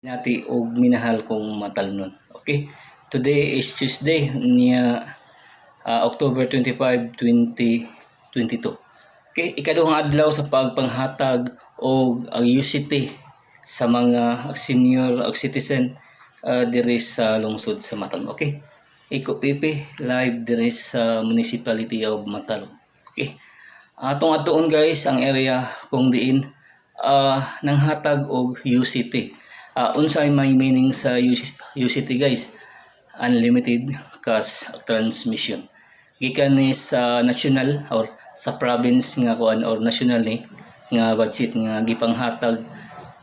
Nati og minahal kong matalnon. Okay? Today is Tuesday niya October 25, 2022. Okay, ikaduhang adlaw sa pagpanghatag og ang UCT sa mga senior citizen diri sa lungsod sa Matalon. Okay? Iko Pipi live diri sa municipality of Matalon. Okay? Atong atuon guys ang area kung diin nanghatag og UCT. Unsay may meaning sa UCT guys? Unlimited cash transmission. Gikan ni sa national or sa province nga kuan or national ni nga budget nga gipanghatag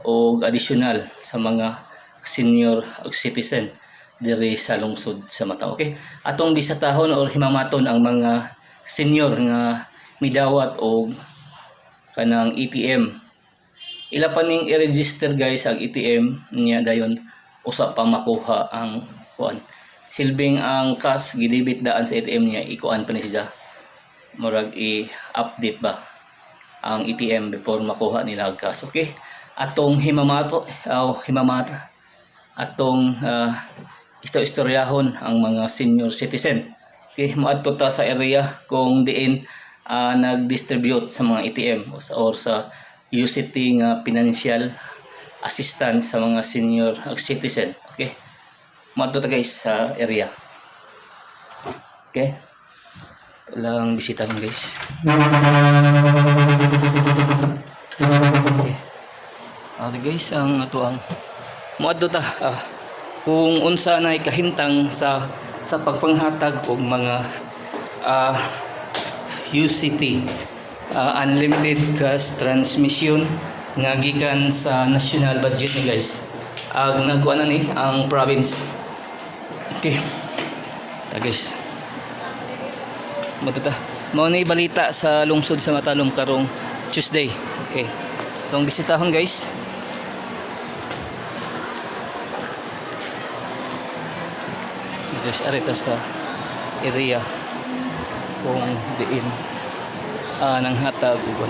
og additional sa mga senior citizen diri sa lungsod sa Mata. Okay? Atong bisatahon or himamaton ang mga senior nga midawat og kanang ATM. Ila pa ning i-register guys ang ATM niya dayon usa pa makuha ang kuan. Silbing ang cash gidebit daan sa ATM niya ikuan pa ni siya. Murag i-update ba ang ATM before makuha nila ang cash. Okay? Atong himamato himamata atong istoryahon ang mga senior citizen. Okay, moadto ta sa area kung diin nag-distribute sa mga ATM or sa UCT nga financial assistance sa mga senior citizen. Okay, moadto ta guys sa area. Okay, lang bisita mo guys. Okay guys, ang atuang moadto ta kung unsa na kahimtang sa pagpanghatag og mga UCT unlimited cash transmission nga gikan sa national budget ni guys. Ang nagkuan na ni ang province. Okay. Ta guys. Moto ta. Mao ni balita sa lungsod sa Matalom karong Tuesday. Okay. Tong bisitahon guys. Guys, arita sa area kung diin nang hatag uban.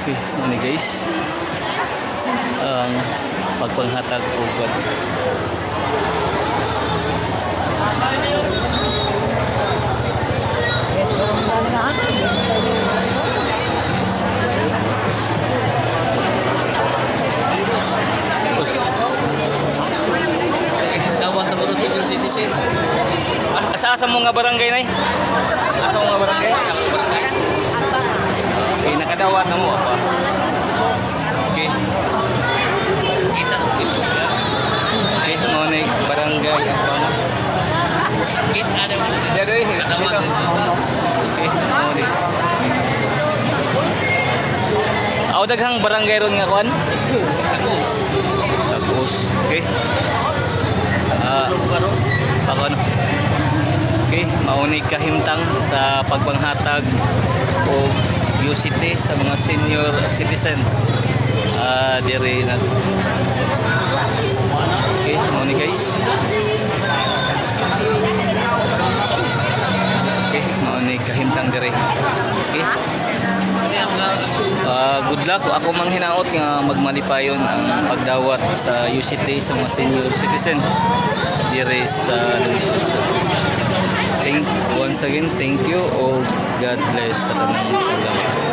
Okay, ano guys ang pagpanghatag uban. Citizen. Asa mo nga barangay nay? Asa mo nga barangay? Asa mo barangay? Okay, nakadawat na mo apa? Okay. Kita ang piso. Okay, mo na barangay apa mo? Kita ada mo. Dere, nakadawat. Okay, mo ni. Aw daghang barangay ron nga kuan? Tapos, okay. Okay, mauni kahimtang sa pagpanghatag o UCT sa mga senior citizen diri na. Okay, mauni guys. Okay, mauni kahimtang diri. Okay. Good luck. Ako mang hinaot nga magmalipayon ang pagdawat sa UCT sa mga senior citizen diri sa lungsod. Once again, thank you. Oh, God bless sa tanang pagdawat.